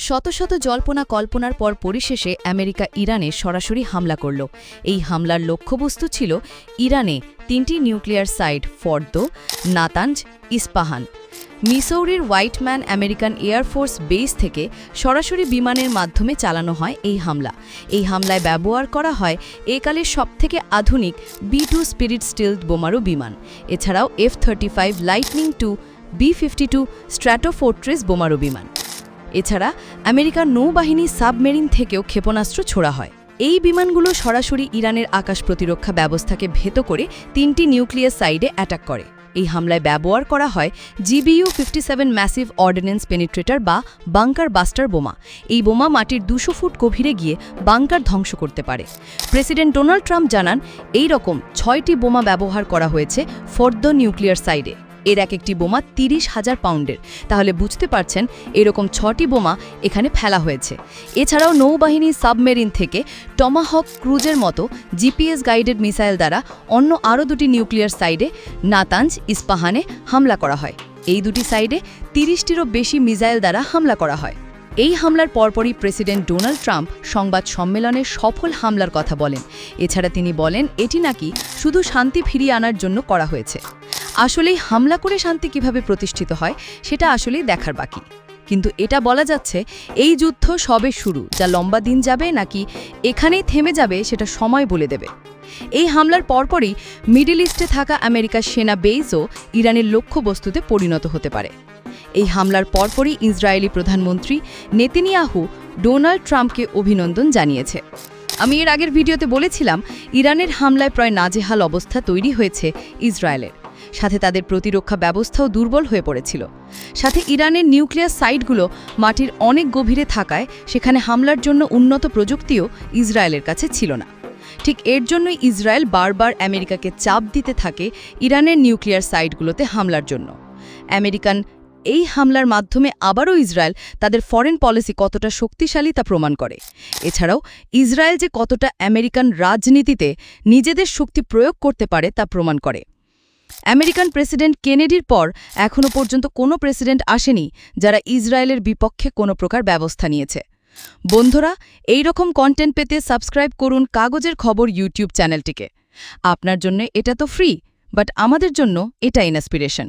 শত শত জল্পনা কল্পনার পর পরিশেষে আমেরিকা ইরানে সরাসরি হামলা করল। এই হামলার লক্ষ্যবস্তু ছিল ইরানে 3টি nuclear site Fordow, Natanz, Isfahan. মিসৌরির হোয়াইটম্যান আমেরিকান এয়ারফোর্স বেস থেকে সরাসরি বিমানের মাধ্যমে চালানো হয় এই হামলা। এই হামলায় ব্যবহার করা হয় একালের সবথেকে আধুনিক B-2 স্পিরিট স্টিলথ বোমারু বিমান। এছাড়াও F-35 লাইটনিং II, B-52 স্ট্র্যাটোফোর্ট্রেস বোমারু বিমান। এছাড়া আমেরিকার নৌবাহিনী সাবমেরিন থেকেও ক্ষেপণাস্ত্র ছোড়া হয়। এই বিমানগুলো সরাসরি ইরানের আকাশ প্রতিরক্ষা ব্যবস্থাকে ভেদ করে 3টি নিউক্লিয়ার সাইটে অ্যাটাক করে। এই হামলায় ব্যবহার করা হয় GBU-57 ম্যাসিভ অর্ডিন্যান্স পেনিট্রেটর বা বাংকার বাস্টার বোমা। এই বোমা মাটির 200 ফুট গভীরে গিয়ে বাংকার ধ্বংস করতে পারে। প্রেসিডেন্ট ডোনাল্ড ট্রাম্প জানান, এই রকম 6টি বোমা ব্যবহার করা হয়েছে ফর্দো নিউক্লিয়ার সাইটে। এর এক একটি বোমা 30,000 পাউন্ডের। তাহলে বুঝতে পারছেন এরকম 6টি বোমা এখানে ফেলা হয়েছে। এছাড়াও নৌবাহিনী সাবমেরিন থেকে টমাহক ক্রুজের মতো GPS গাইডেড মিসাইল দ্বারা অন্য আরও 2টি নিউক্লিয়ার সাইটে নাতাঞ্জ, ইস্পাহানে হামলা করা হয়। এই 2টি সাইটে 30টিরও বেশি মিসাইল দ্বারা হামলা করা হয়। এই হামলার পরপরই প্রেসিডেন্ট ডোনাল্ড ট্রাম্প সংবাদ সম্মেলনে সফল হামলার কথা বলেন। এছাড়া তিনি বলেন, এটি নাকি শুধু শান্তি ফিরিয়ে আনার জন্য করা হয়েছে। আসলেই হামলা করে শান্তি কিভাবে প্রতিষ্ঠিত হয় সেটা আসলেই দেখার বাকি। কিন্তু এটা বলা যাচ্ছে এই যুদ্ধ সবে শুরু, যা লম্বা দিন যাবে নাকি এখানেই থেমে যাবে সেটা সময় বলে দেবে। এই হামলার পরপরই মিডল ইস্টে থাকা আমেরিকার সেনা বেসও ইরানের লক্ষ্যবস্তুতে পরিণত হতে পারে। এই হামলার পরপরই ইসরায়েলি প্রধানমন্ত্রী নেতানিয়াহু ডোনাল্ড ট্রাম্পকে অভিনন্দন জানিয়েছে। আমি এর আগের ভিডিওতে বলেছিলাম, ইরানের হামলায় প্রায় নাজেহাল অবস্থা তৈরি হয়েছে ইসরায়েলের। সাথে তাদের প্রতিরক্ষা ব্যবস্থাও দুর্বল হয়ে পড়েছিল। সাথে ইরানের নিউক্লিয়ার সাইটগুলো মাটির অনেক গভীরে থাকায় সেখানে হামলার জন্য উন্নত প্রযুক্তিও ইসরায়েলের কাছে ছিল না। ঠিক এর জন্যই ইসরায়েল বারবার আমেরিকাকে চাপ দিতে থাকে ইরানের নিউক্লিয়ার সাইটগুলোতে হামলার জন্য। আমেরিকান এই হামলার মাধ্যমে আবারও ইসরায়েল তাদের ফরেন পলিসি কতটা শক্তিশালী তা প্রমাণ করে। এছাড়াও ইসরায়েল যে কতটা আমেরিকান রাজনীতিতে নিজেদের শক্তি প্রয়োগ করতে পারে তা প্রমাণ করে। আমেরিকান প্রেসিডেন্ট কেনেডির পর এখনও পর্যন্ত কোনো প্রেসিডেন্ট আসেনি যারা ইসরায়েলের বিপক্ষে কোনো প্রকার ব্যবস্থা নিয়েছে। বন্ধুরা, এই রকম কন্টেন্ট পেতে সাবস্ক্রাইব করুন কাগজের খবর ইউটিউব চ্যানেলটিকে। আপনার জন্য এটা তো ফ্রি, বাট আমাদের জন্য এটা ইন্সপিরেশন।